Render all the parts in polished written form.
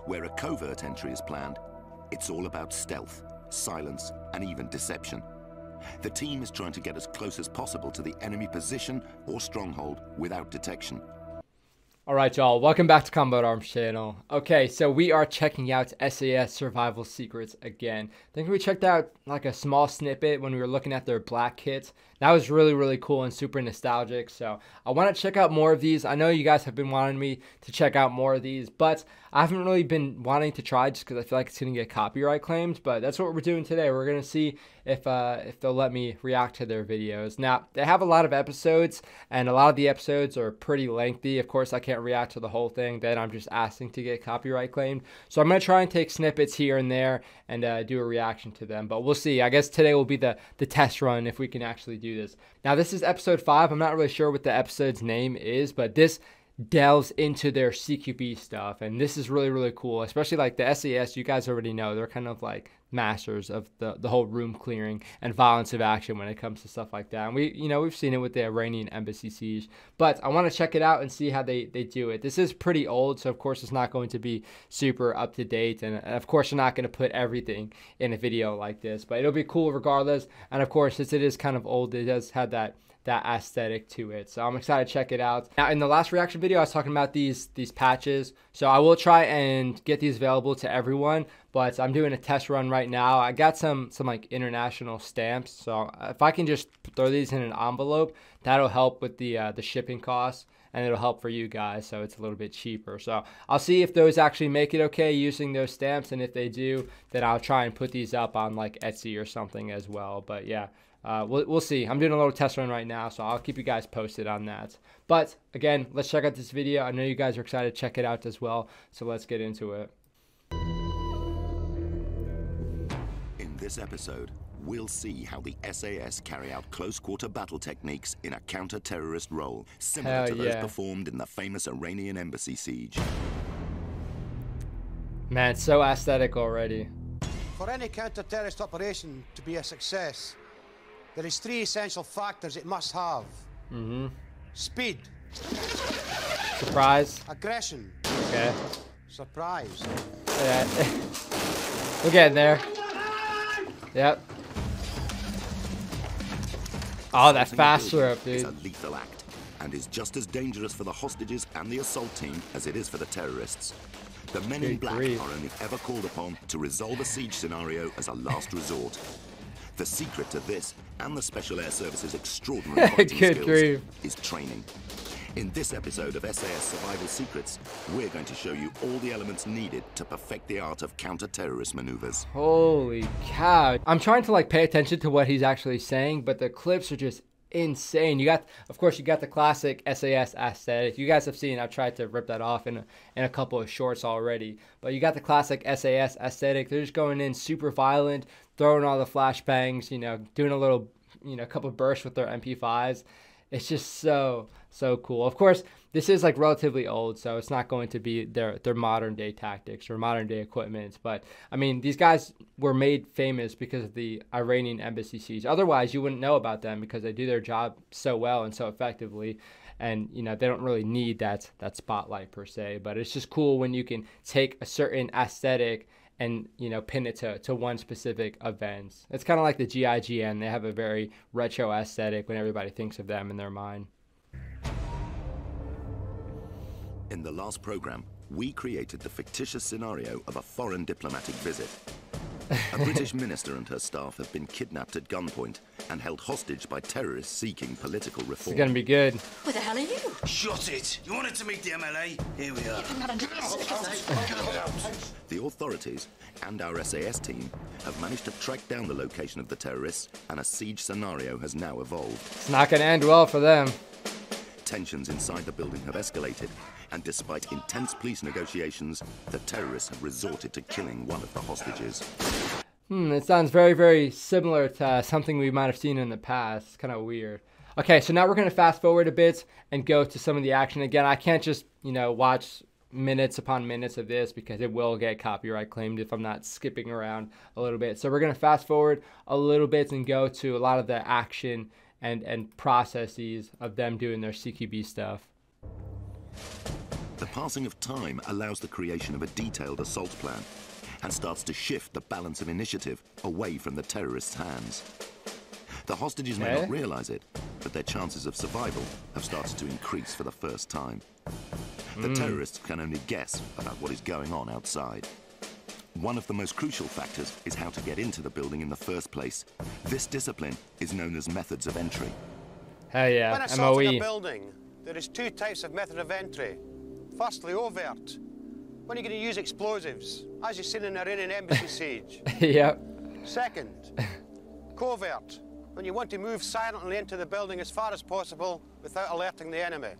Where a covert entry is planned, it's all about stealth, silence, and even deception. The team is trying to get as close as possible to the enemy position or stronghold without detection. Alright y'all, welcome back to Combat Arms channel. Okay, so we are checking out SAS survival secrets again. I think we checked out like a small snippet when we were looking at their black kits. That was really cool and super nostalgic. So I want to check out more of these. I know you guys have been wanting me to check out more of these, but I haven't really been wanting to try just because I feel like it's going to get copyright claims. But that's what we're doing today. We're going to see if they'll let me react to their videos. Now, they have a lot of episodes, and a lot of the episodes are pretty lengthy. Of course, I can't react to the whole thing. Then I'm just asking to get copyright claimed. So I'm going to try and take snippets here and there and do a reaction to them. But we'll see. I guess today will be the test run if we can actually do this. Now, this is episode 5. I'm not really sure what the episode's name is, but this delves into their CQB stuff, and this is really cool, especially like the SAS. You guys already know they're kind of like masters of the whole room clearing and violence of action when it comes to stuff like that. And we've seen it with the Iranian embassy siege, but I want to check it out and see how they do it. This is pretty old, so of course it's not going to be super up to date, and of course you're not going to put everything in a video like this, but it'll be cool regardless. And of course, since it is kind of old, it does have that aesthetic to it, so I'm excited to check it out. Now, in the last reaction video I was talking about these patches, so I will try and get these available to everyone, but I'm doing a test run right now. I got some like international stamps, so if I can just throw these in an envelope, that'll help with the shipping costs, and it'll help for you guys, so it's a little bit cheaper. So I'll see if those actually make it okay using those stamps, and if they do, then I'll try and put these up on like Etsy or something as well. But yeah, we'll see. I'm doing a little test run right now, so I'll keep you guys posted on that. But again, let's check out this video. I know you guys are excited to check it out as well, so let's get into it. In this episode, we'll see how the SAS carry out close-quarter battle techniques in a counter-terrorist role, similar to those performed in the famous Iranian embassy siege. Man, it's so aesthetic already. For any counter-terrorist operation to be a success, there is 3 essential factors it must have. Speed. Surprise. Aggression. Okay. Surprise. Yeah. We're getting there. Yep. Oh, that fast throw, dude. It's a lethal act and is just as dangerous for the hostages and the assault team as it is for the terrorists. The men in black are only ever called upon to resolve a siege scenario as a last resort. The secret to this and the Special Air Service's extraordinary fighting skills is training. In this episode of SAS Survival Secrets, we're going to show you all the elements needed to perfect the art of counter-terrorist maneuvers. Holy cow. I'm trying to like pay attention to what he's actually saying, but the clips are just insane. Of course, you got the classic SAS aesthetic. You guys have seen, I've tried to rip that off in a couple of shorts already, but you got the classic SAS aesthetic. They're just going in super violent, throwing all the flashbangs, doing a little, couple bursts with their MP5s. It's just so cool. Of course, this is like relatively old, so it's not going to be their modern day tactics or modern day equipment. But I mean, these guys were made famous because of the Iranian embassy siege. Otherwise, you wouldn't know about them because they do their job so well and so effectively. And they don't really need that spotlight per se. But it's just cool when you can take a certain aesthetic and pin it to one specific event. It's kind of like the GIGN. They have a very retro aesthetic when everybody thinks of them in their mind. In the last program, we created the fictitious scenario of a foreign diplomatic visit. A British minister and her staff have been kidnapped at gunpoint and held hostage by terrorists seeking political reform. It's gonna be good. Where the hell are you? Shut it! You wanted to meet the MLA? Here we are. The authorities and our SAS team have managed to track down the location of the terrorists, and a siege scenario has now evolved. It's not gonna end well for them. Tensions inside the building have escalated, and despite intense police negotiations, the terrorists have resorted to killing one of the hostages. It sounds very similar to something we might have seen in the past. It's kind of weird. Okay, so now we're going to fast forward a bit and go to some of the action. Again, I can't just, watch minutes upon minutes of this because it will get copyright claimed if I'm not skipping around a little bit. So we're going to fast forward a little bit and go to a lot of the action and processes of them doing their CQB stuff. The passing of time allows the creation of a detailed assault plan and starts to shift the balance of initiative away from the terrorists' hands. The hostages may not realize it, but their chances of survival have started to increase for the first time. The terrorists can only guess about what is going on outside. One of the most crucial factors is how to get into the building in the first place. This discipline is known as methods of entry. Hell yeah, When assaulting MOE. a building, there is two types of method of entry. Firstly, overt. When you're going to use explosives, as you've seen in the Iranian embassy siege. Yep. Second, covert. When you want to move silently into the building as far as possible without alerting the enemy.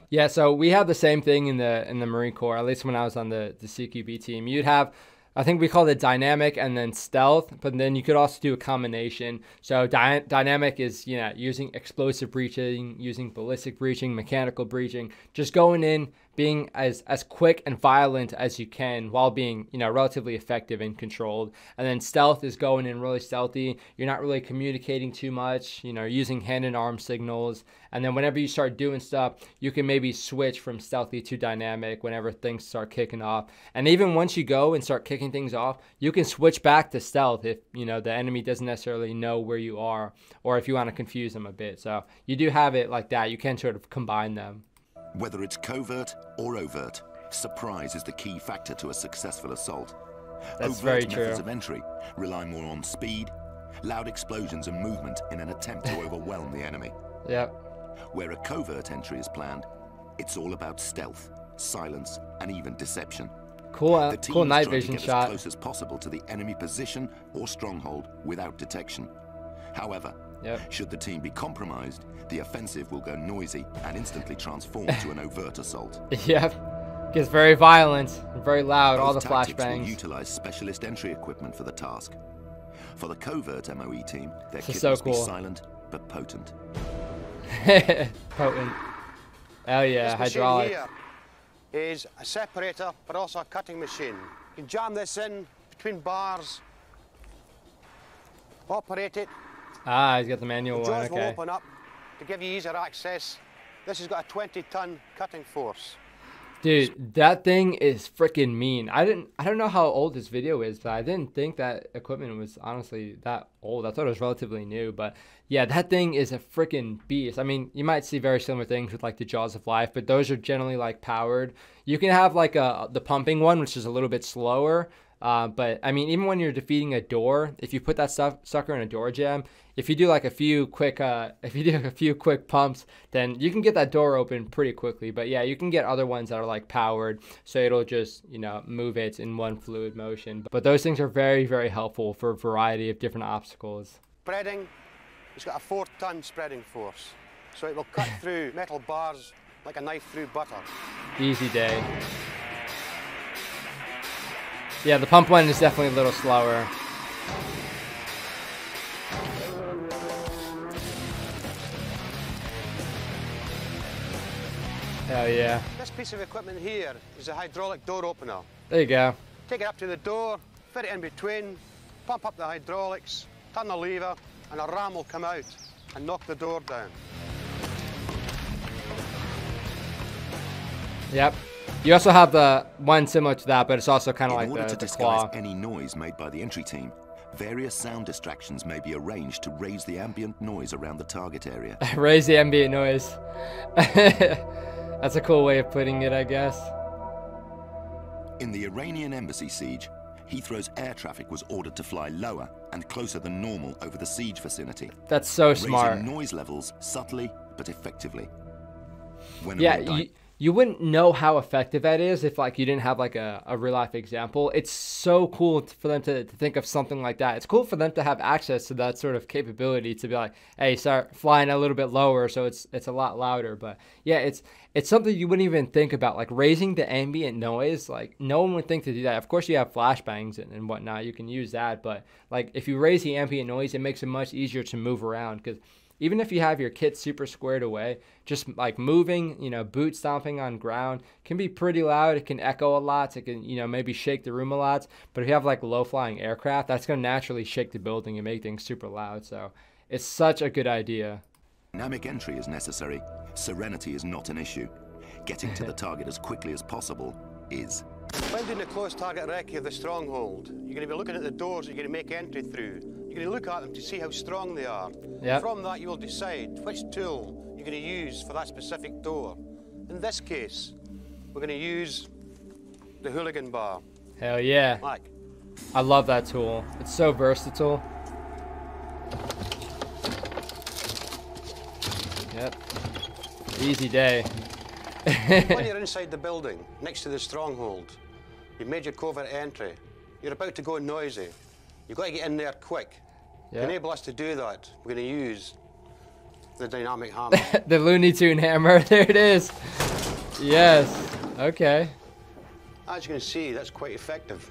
Yeah, so we have the same thing in the Marine Corps, at least when I was on the CQB team. You'd have, I think we called it dynamic and then stealth, but then you could also do a combination. So dynamic is, you know, using explosive breaching, using ballistic breaching, mechanical breaching, just going in, being as quick and violent as you can while being, you know, relatively effective and controlled. And then stealth is going in really stealthy. You're not really communicating too much, you know, using hand and arm signals. And then whenever you start doing stuff, you can maybe switch from stealthy to dynamic whenever things start kicking off. And even once you go and start kicking things off, you can switch back to stealth if, you know, the enemy doesn't necessarily know where you are, or if you want to confuse them a bit. So you do have it like that. You can sort of combine them. Whether it's covert or overt, surprise is the key factor to a successful assault. That's Overt very methods true. of entry rely more on speed, loud explosions and movement in an attempt to overwhelm the enemy. Yep. Where a covert entry is planned, it's all about stealth, silence, and even deception. Cool, The team cool is night trying vision to get shot. as close as possible to the enemy position or stronghold without detection. However, should the team be compromised, the offensive will go noisy and instantly transform to an overt assault. Yep. Gets very violent, very loud, all the Both tactics will flashbangs. utilize specialist entry equipment for the task. For the covert MOE team, their This is kit so must be cool. silent but potent. Potent. Oh yeah, This machine hydraulic. here is a separator, but also a cutting machine. You can jam this in between bars, operate it. Ah, he's got the manual The one, jaws will okay. open up to give you easier access. This has got a 20-ton cutting force. Dude, that thing is freaking mean. I don't know how old this video is, but I didn't think that equipment was honestly that old. I thought it was relatively new, but yeah, that thing is a freaking beast. I mean, you might see very similar things with like the Jaws of Life, but those are generally like powered. You can have like the pumping one, which is a little bit slower. But I mean, even when you're defeating a door, if you put that sucker in a door jam, if you do like a few quick pumps, then you can get that door open pretty quickly. But yeah, you can get other ones that are like powered, so it'll just, you know, move it in one fluid motion. But those things are very, very helpful for a variety of different obstacles. Spreading, it's got a 4-ton spreading force. So it will cut through metal bars like a knife through butter. Easy day. Yeah, the pump one is definitely a little slower. Hell yeah. This piece of equipment here is a hydraulic door opener. There you go. Take it up to the door, fit it in between, pump up the hydraulics, turn the lever, and a ram will come out and knock the door down. Yep. You also have the one similar to that, but it's also kind of In order like to the disguise claw. any noise made by the entry team, various sound distractions may be arranged to raise the ambient noise around the target area. Raise the ambient noise. That's a cool way of putting it, I guess. In the Iranian embassy siege, Heathrow's air traffic was ordered to fly lower and closer than normal over the siege vicinity. That's so smart. Raising noise levels subtly but effectively. When a Yeah, real you wouldn't know how effective that is if like you didn't have like a real life example. It's so cool for them to think of something like that. It's cool for them to have access to that sort of capability to be like, hey, start flying a little bit lower so it's a lot louder. But yeah, it's something you wouldn't even think about, like raising the ambient noise. Like no one would think to do that. Of course you have flashbangs and whatnot, you can use that, but like if you raise the ambient noise, it makes it much easier to move around, because even if you have your kit super squared away, just like moving, you know, boot stomping on ground can be pretty loud. It can echo a lot. It can, you know, maybe shake the room a lot. But if you have like low flying aircraft, that's going to naturally shake the building and make things super loud. So it's such a good idea. dynamic entry is necessary, serenity is not an issue. getting to the target as quickly as possible is. When doing the close target recce of the stronghold, you're going to be looking at the doors that you're going to make entry through. You're going to look at them to see how strong they are. Yep. From that, you will decide which tool you're going to use for that specific door. In this case, we're going to use the hooligan bar. Hell yeah. Like. I love that tool. It's so versatile. Yep. Easy day. When you're inside the building, next to the stronghold, you've made your covert entry. You're about to go noisy. You've got to get in there quick. Yep. To enable us to do that, we're going to use the dynamic hammer. The Looney Tune hammer. There it is. Yes. Okay. As you can see, that's quite effective.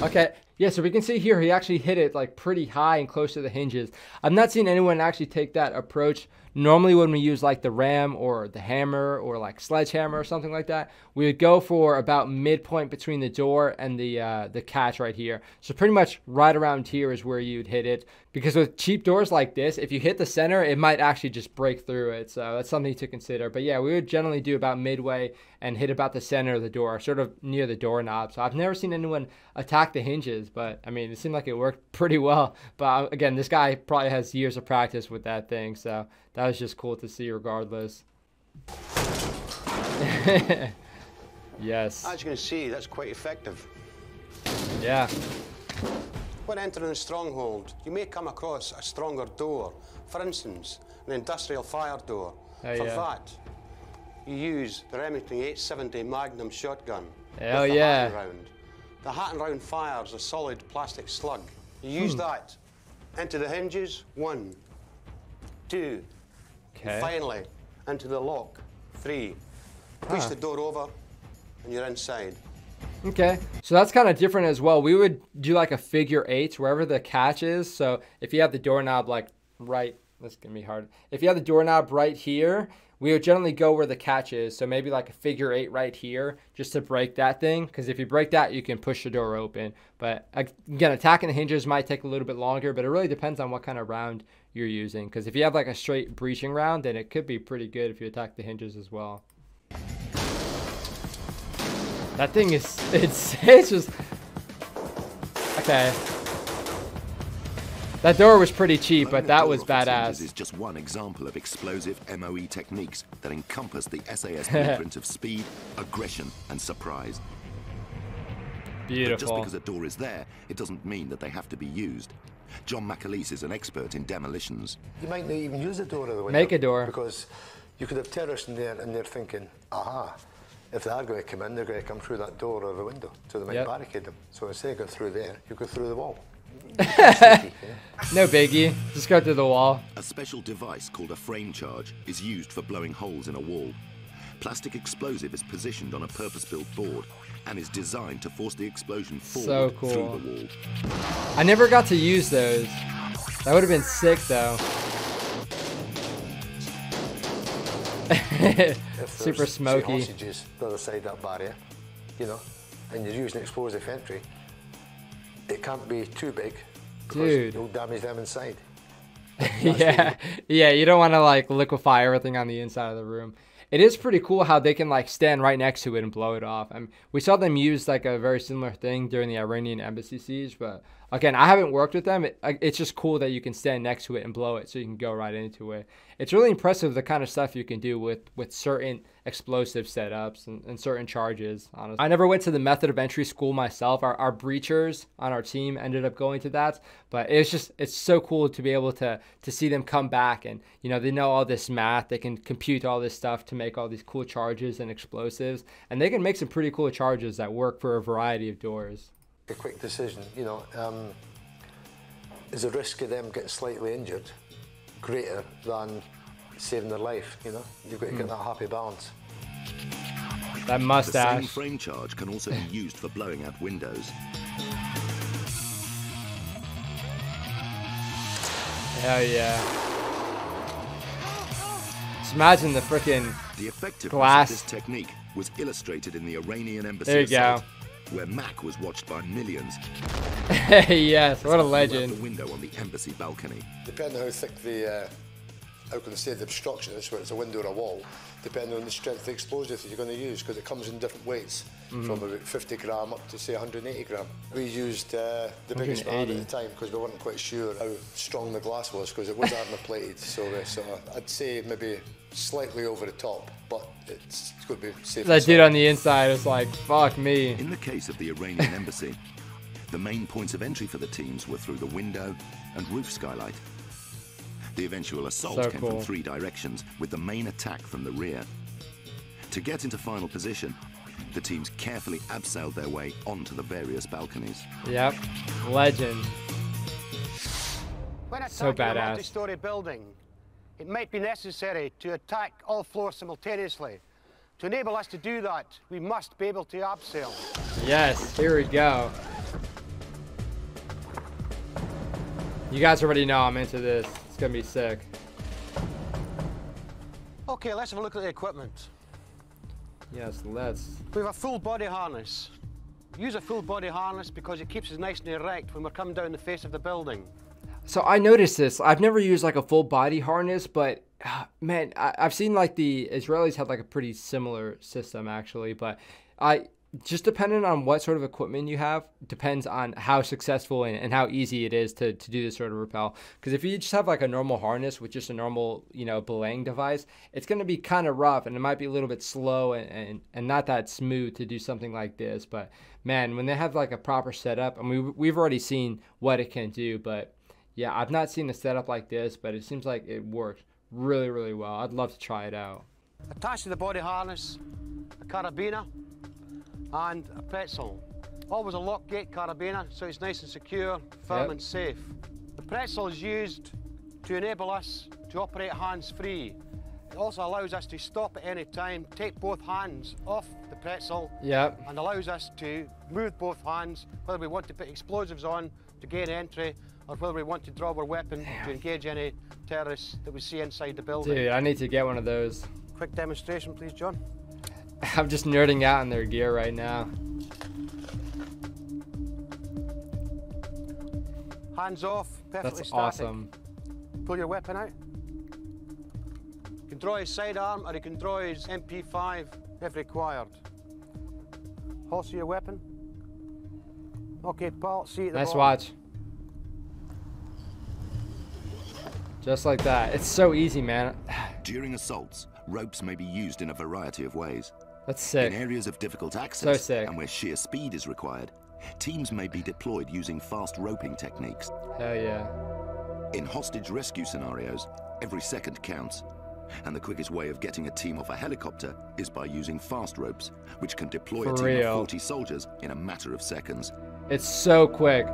Okay, yeah, so we can see here he actually hit it like pretty high and close to the hinges. I've not seen anyone actually take that approach. Normally when we use like the ram or the hammer or like sledgehammer or something like that, we would go for about midpoint between the door and the catch right here. So pretty much right around here is where you'd hit it. Because with cheap doors like this, if you hit the center, it might actually just break through it. So that's something to consider. But yeah, we would generally do about midway and hit about the center of the door, sort of near the doorknob. So I've never seen anyone attack the hinges, but I mean, it seemed like it worked pretty well. But again, this guy probably has years of practice with that thing. So that was just cool to see regardless. Yes. As you can see, that's quite effective. Yeah. When entering a stronghold, you may come across a stronger door. For instance, an industrial fire door. Oh, For yeah. that, you use the Remington 870 Magnum shotgun. Hell with the yeah. Hatton round. The Hatton round fires a solid plastic slug. You use that into the hinges, 1, 2, Okay. and finally into the lock, 3. Push the door over, and you're inside. Okay, so that's kind of different as well. We would do like a figure 8 wherever the catch is. So if you have the doorknob like right, this is gonna be hard. If you have the doorknob right here, we would generally go where the catch is. So maybe like a figure 8 right here, just to break that thing. Because if you break that, you can push the door open. But again, attacking the hinges might take a little bit longer, but it really depends on what kind of round you're using. Because if you have like a straight breaching round, then it could be pretty good if you attack the hinges as well. That thing is, it's just, okay. That door was pretty cheap, but that was badass. Is just one example of explosive MOE techniques that encompass the SAS blueprint of speed, aggression, and surprise. Beautiful. But just because a door is there, it doesn't mean that they have to be used. John McAleese is an expert in demolitions. You might not even use the door of the window. Make a door. Because you could have terrorists in there and they're thinking, aha, if they are going to come in, they're going to come through that door or the window. So they might barricade them. So instead of going through there, you go through the wall. Sneaky, yeah. No biggie. Just go through the wall. A special device called a frame charge is used for blowing holes in a wall. Plastic explosive is positioned on a purpose-built board and is designed to force the explosion forward through the wall. I never got to use those. That would have been sick though. Super smoky. Say hostages the other side of that barrier, you know, and you're using explosive entry, it can't be too big because Dude. you'll damage them inside. Yeah, you don't want to like liquefy everything on the inside of the room. It is pretty cool how they can like stand right next to it and blow it off. I mean, we saw them use like a very similar thing during the Iranian embassy siege, but again, I haven't worked with them. It's just cool that you can stand next to it and blow it so you can go right into it. It's really impressive the kind of stuff you can do with certain explosive setups and certain charges, honestly. I never went to the method of entry school myself. Our breachers on our team ended up going to that, but it's so cool to be able to see them come back and, you know, they know all this math. They can compute all this stuff to make all these cool charges and explosives, and they can make some pretty cool charges that work for a variety of doors. A quick decision, you know, is the risk of them getting slightly injured greater than saving their life, you know? You've got to get that happy balance. That The same mustache. frame charge can also be used for blowing out windows. Hell yeah. Just imagine the freaking The effectiveness glass. of this technique was illustrated in the Iranian embassy There you go. assault, where Mac was watched by millions. Yes, what a Out legend. the window on the embassy balcony. Depending on how thick the, how can I say, the obstruction is, whether it's a window or a wall, depending on the strength of the explosive that you're going to use, because it comes in different weights, from about 50 gram up to say 180 gram. We used the biggest one at the time because we weren't quite sure how strong the glass was, because it was armor plated, so I'd say maybe slightly over the top, but it's going to be safe. That dude on the inside is like, fuck me. In the case of the Iranian embassy, the main points of entry for the teams were through the window and roof skylight. The eventual assault came from 3 directions, with the main attack from the rear. To get into final position, the teams carefully abseiled their way onto the various balconies. Yep, legend. When So attacking a badass. multi-story building, it might be necessary to attack all floors simultaneously. To enable us to do that, we must be able to abseil. Yes, here we go. You guys already know I'm into this. It's gonna be sick. Okay, let's have a look at the equipment. Yes, let's. We have a full body harness. Use a full body harness because it keeps us nice and erect when we're coming down the face of the building. So I noticed this. I've never used like a full body harness, but man, I've seen like the Israelis have like a pretty similar system actually, but just depending on what sort of equipment you have, depends on how successful and how easy it is to do this sort of rappel. Because if you just have like a normal harness with just a normal, you know, belaying device, it's going to be kind of rough and it might be a little bit slow and not that smooth to do something like this. But man, when they have like a proper setup, I mean, we've already seen what it can do, but yeah, I've not seen a setup like this, but it seems like it works really, really well. I'd love to try it out. Attached to the body harness, a carabiner and a pretzel. Always a lock gate carabiner, so it's nice and secure, firm and safe. The pretzel is used to enable us to operate hands-free. It also allows us to stop at any time, take both hands off the pretzel, and allows us to move both hands, whether we want to put explosives on to gain entry, or whether we want to draw our weapon to engage any terrorists that we see inside the building. Dude, I need to get one of those. Quick demonstration, please, John. I'm just nerding out in their gear right now. Hands off, perfectly That's static. awesome. Pull your weapon out. You can draw his sidearm or you can draw his MP5 if required. Holster your weapon. Okay, Paul, see at the Nice bottom. watch. Just like that. It's so easy, man. During assaults, ropes may be used in a variety of ways. That's sick. In areas of difficult access So sick. and where sheer speed is required, teams may be deployed using fast roping techniques. Hell yeah. In hostage rescue scenarios, every second counts. And the quickest way of getting a team off a helicopter is by using fast ropes, which can deploy a team of 40 soldiers in a matter of seconds. It's so quick.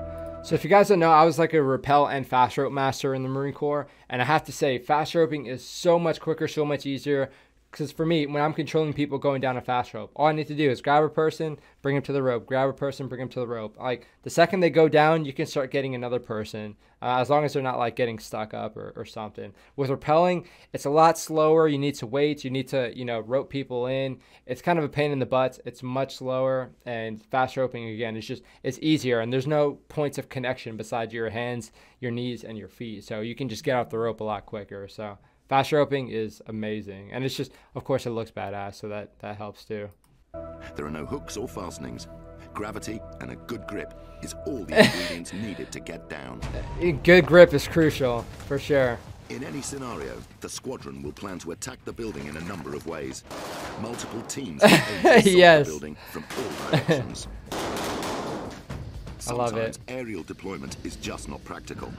So if you guys don't know, I was like a rappel and fast rope master in the Marine Corps. And I have to say, fast roping is so much quicker, so much easier. Because for me, when I'm controlling people going down a fast rope, all I need to do is grab a person, bring him to the rope, grab a person, bring him to the rope. Like the second they go down, you can start getting another person, as long as they're not like getting stuck up or something. With rappelling, it's a lot slower. You need to wait. You need to, you know, rope people in. It's kind of a pain in the butt. It's much slower. And fast roping, again, it's easier. And there's no points of connection besides your hands, your knees, and your feet. So you can just get off the rope a lot quicker. So fast roping is amazing. And it's just, of course, it looks badass, so that helps too. There are no hooks or fastenings. Gravity and a good grip is all the ingredients needed to get down. Good grip is crucial, for sure. In any scenario, the squadron will plan to attack the building in a number of ways. Multiple teams will aim to assault the building from all directions. I love it. Sometimes aerial deployment is just not practical.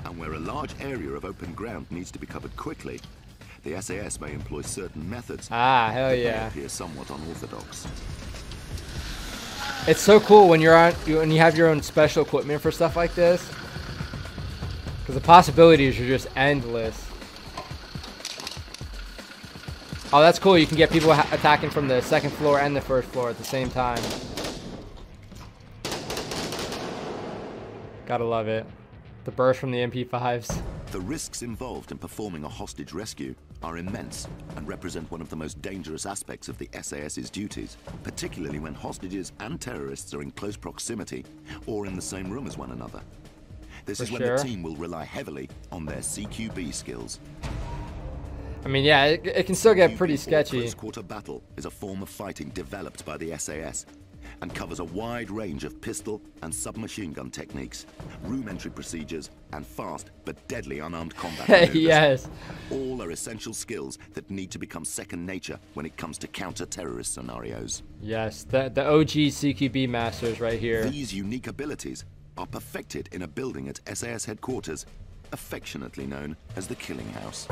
And where a large area of open ground needs to be covered quickly, the SAS may employ certain methods Hell that may yeah. appear somewhat unorthodox. It's so cool when you have your own special equipment for stuff like this, because the possibilities are just endless. Oh, that's cool. You can get people attacking from the second floor and the first floor at the same time. Gotta love it. The burst from the MP5s. The risks involved in performing a hostage rescue are immense and represent one of the most dangerous aspects of the SAS's duties, particularly when hostages and terrorists are in close proximity or in the same room as one another. This is when the team will rely heavily on their CQB skills. I mean, yeah, it can still get pretty sketchy. Close quarter battle is a form of fighting developed by the SAS and covers a wide range of pistol and submachine gun techniques, room entry procedures, and fast but deadly unarmed combat maneuvers. Yes. All are essential skills that need to become second nature when it comes to counter-terrorist scenarios. Yes, the OG CQB masters right here. These unique abilities are perfected in a building at SAS headquarters, affectionately known as the Killing House.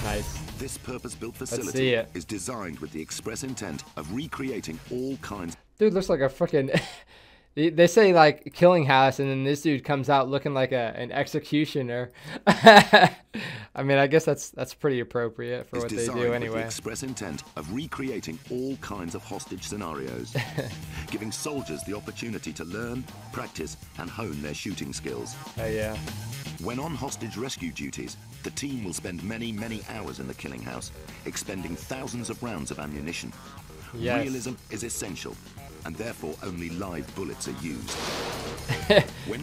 Nice. This purpose-built see facility it. is designed with the express intent of recreating all kinds. Dude looks like a freaking. They say like Killing House, and then this dude comes out looking like an executioner. I mean, I guess that's pretty appropriate for what they do anyway. With the express intent of recreating all kinds of hostage scenarios, giving soldiers the opportunity to learn, practice, and hone their shooting skills. Oh yeah. When on hostage rescue duties, the team will spend many, many hours in the Killing House, expending thousands of rounds of ammunition. Yes. Realism is essential, and therefore only live bullets are used.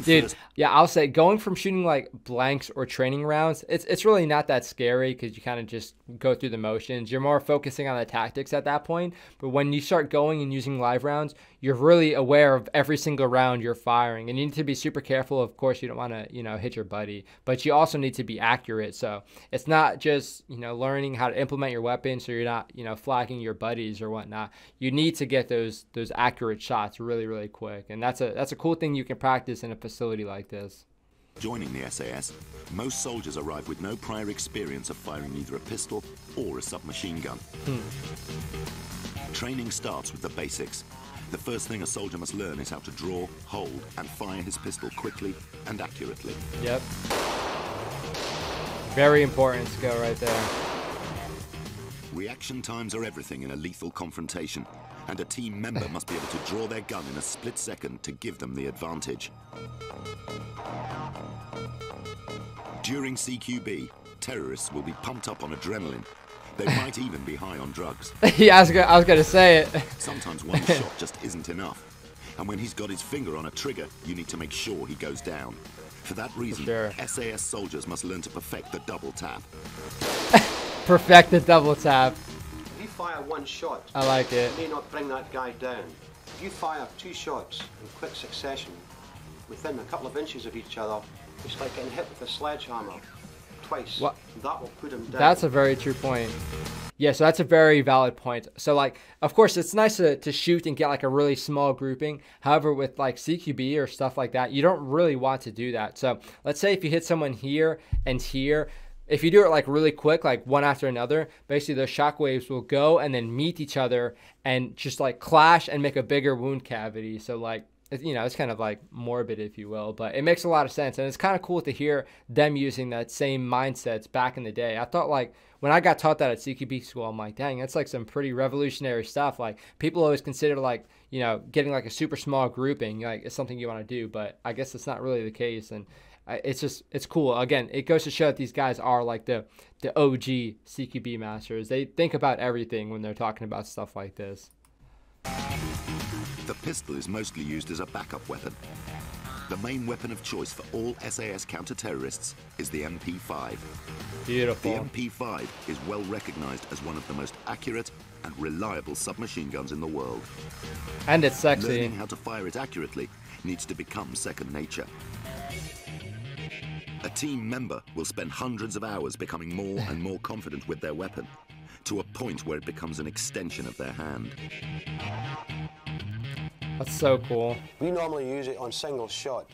Dude, yeah, I'll say going from shooting like blanks or training rounds, it's really not that scary because you kind of just go through the motions. You're more focusing on the tactics at that point. But when you start going and using live rounds, you're really aware of every single round you're firing, and you need to be super careful. Of course, you don't want to, hit your buddy, but you also need to be accurate. So it's not just, learning how to implement your weapon so you're not, flagging your buddies or whatnot. You need to get those accurate shots really, really quick, and that's a cool thing you can practice in a facility like this. Joining the SAS, most soldiers arrive with no prior experience of firing either a pistol or a submachine gun. Training starts with the basics. The first thing a soldier must learn is how to draw, hold, and fire his pistol quickly and accurately. Yep. Very important skill right there. Reaction times are everything in a lethal confrontation, and a team member must be able to draw their gun in a split second to give them the advantage. During CQB, terrorists will be pumped up on adrenaline. They might even be high on drugs. Yeah, I was gonna say it. Sometimes one shot just isn't enough. And when he's got his finger on a trigger, you need to make sure he goes down. For that reason, SAS soldiers must learn to perfect the double tap. Perfect the double tap. If you fire one shot, I like it. you may not bring that guy down. If you fire two shots in quick succession, within a couple of inches of each other, it's like getting hit with a sledgehammer twice. What? That will put him down. That's a very true point. Yeah, so that's a very valid point. So, like, of course, it's nice to shoot and get, like, a really small grouping. However, with, like, CQB or stuff like that, you don't really want to do that. So, let's say if you hit someone here and here, if you do it, like, really quick, like, one after another, basically those shockwaves will go and then meet each other and just, like, clash and make a bigger wound cavity. So, like, it's kind of like morbid, if you will, but it makes a lot of sense. And it's kind of cool to hear them using that same mindsets back in the day. I thought, like, when I got taught that at CQB school, I'm like, dang, that's like some pretty revolutionary stuff. Like, people always consider, like, getting like a super small grouping, like, it's something you want to do, but I guess it's not really the case. And it's cool. Again, it goes to show that these guys are like the OG CQB masters. They think about everything when they're talking about stuff like this. The pistol is mostly used as a backup weapon. The main weapon of choice for all SAS counter-terrorists is the MP5. Beautiful. The MP5 is well recognized as one of the most accurate and reliable submachine guns in the world. And it's sexy. Learning how to fire it accurately needs to become second nature. A team member will spend hundreds of hours becoming more and more confident with their weapon, to a point where it becomes an extension of their hand. That's so cool. We normally use it on single shot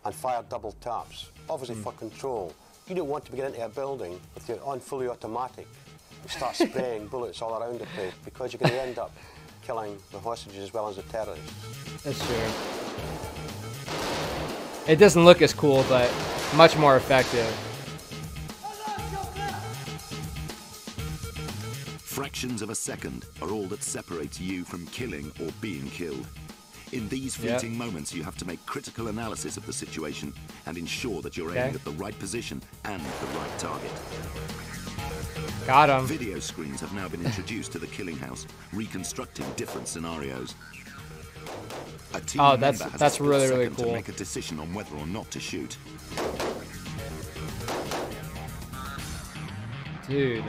and fire double taps, obviously for control. You don't want to get into a building with your on fully automatic and start spraying bullets all around the place, because you're going to end up killing the hostages as well as the terrorists. That's true. It doesn't look as cool, but much more effective. Fractions of a second are all that separates you from killing or being killed. In these fleeting moments, you have to make critical analysis of the situation and ensure that you're aiming at the right position and the right target. Got him. Video screens have now been introduced to the Killing House, reconstructing different scenarios. A team member has a split really second cool to make a decision on whether or not to shoot. Dude.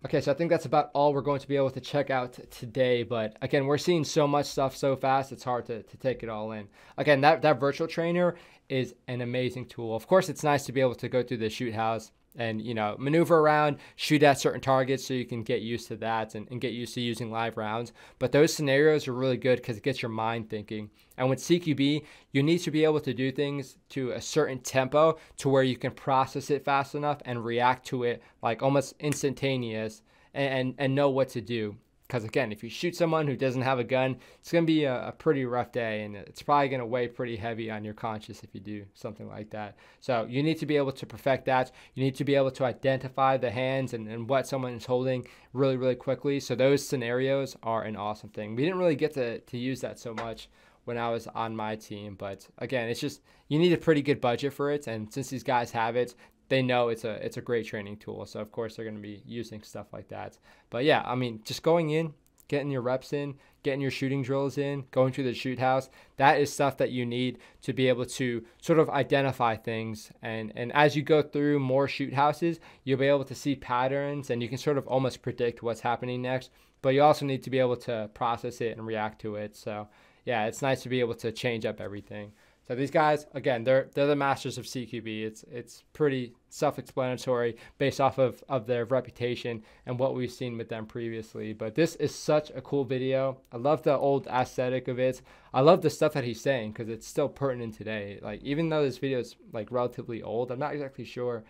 Okay, so I think that's about all we're going to be able to check out today. But again, we're seeing so much stuff so fast, it's hard to take it all in. Again, that virtual trainer is an amazing tool. Of course, it's nice to be able to go through the shoot house and, you know, maneuver around, shoot at certain targets so you can get used to that and get used to using live rounds. But those scenarios are really good because it gets your mind thinking. And with CQB, you need to be able to do things to a certain tempo to where you can process it fast enough and react to it like almost instantaneous and know what to do. Because again, if you shoot someone who doesn't have a gun, it's going to be a pretty rough day, and it's probably going to weigh pretty heavy on your conscience if you do something like that. So you need to be able to perfect that. You need to be able to identify the hands and what someone is holding really, really quickly. So those scenarios are an awesome thing. We didn't really get to use that so much when I was on my team, but again, it's just you need a pretty good budget for it, and since these guys have it, they know it's a great training tool. So of course they're going to be using stuff like that. But yeah, I mean, just going in, getting your reps in, getting your shooting drills in, going to the shoot house, that is stuff that you need to be able to sort of identify things. And as you go through more shoot houses, you'll be able to see patterns and you can sort of almost predict what's happening next. But you also need to be able to process it and react to it. So yeah, it's nice to be able to change up everything. So these guys, again, they're the masters of CQB. It's pretty self-explanatory based off of their reputation and what we've seen with them previously. But this is such a cool video. I love the old aesthetic of it. I love the stuff that he's saying because it's still pertinent today. Like, even though this video is like relatively old, I'm not exactly sure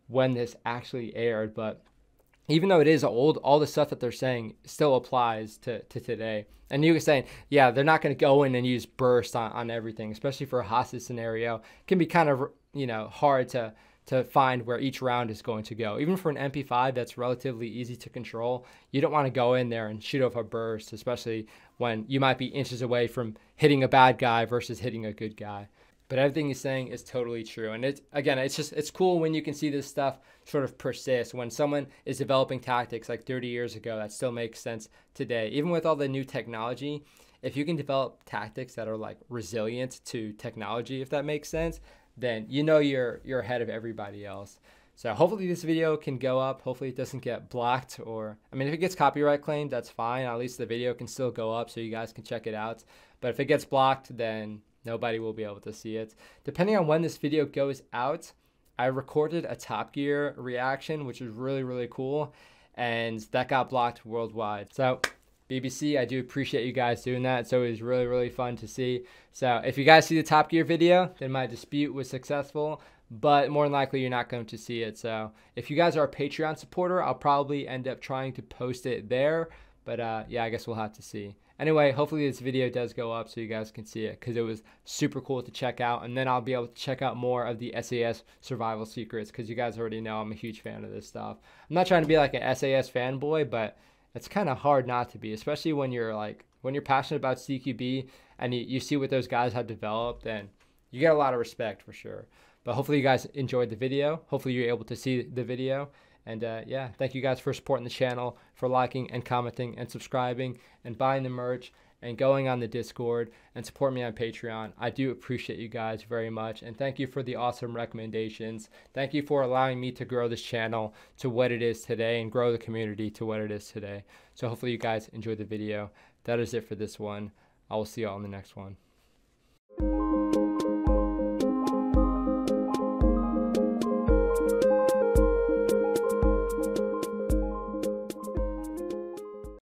when this actually aired, but even though it is old, all the stuff that they're saying still applies to today. And you were saying, yeah, they're not going to go in and use burst on everything, especially for a hostage scenario. It can be kind of, you know, hard to find where each round is going to go. Even for an MP5 that's relatively easy to control, you don't want to go in there and shoot off a burst, especially when you might be inches away from hitting a bad guy versus hitting a good guy. But everything he's saying is totally true. And it's cool when you can see this stuff sort of persist. When someone is developing tactics like 30 years ago, that still makes sense today. Even with all the new technology, if you can develop tactics that are like resilient to technology, if that makes sense, then you know you're ahead of everybody else. So hopefully this video can go up. Hopefully it doesn't get blocked, or, I mean, if it gets copyright claimed, that's fine. At least the video can still go up so you guys can check it out. But if it gets blocked, then nobody will be able to see it. Depending on when this video goes out, I recorded a Top Gear reaction, which is really, really cool. And that got blocked worldwide. So BBC, I do appreciate you guys doing that. It's always really, really fun to see. So if you guys see the Top Gear video, then my dispute was successful. But more than likely, you're not going to see it. So if you guys are a Patreon supporter, I'll probably end up trying to post it there. But yeah, I guess we'll have to see. Anyway, hopefully this video does go up so you guys can see it because it was super cool to check out. And then I'll be able to check out more of the SAS survival secrets because you guys already know I'm a huge fan of this stuff. I'm not trying to be like an SAS fanboy, but it's kind of hard not to be, especially when you're passionate about CQB and you see what those guys have developed, and you get a lot of respect for sure. But hopefully you guys enjoyed the video. Hopefully you're able to see the video. And yeah, thank you guys for supporting the channel, for liking and commenting and subscribing and buying the merch and going on the Discord and support me on Patreon. I do appreciate you guys very much. And thank you for the awesome recommendations. Thank you for allowing me to grow this channel to what it is today and grow the community to what it is today. So hopefully you guys enjoyed the video. That is it for this one. I will see you all in the next one.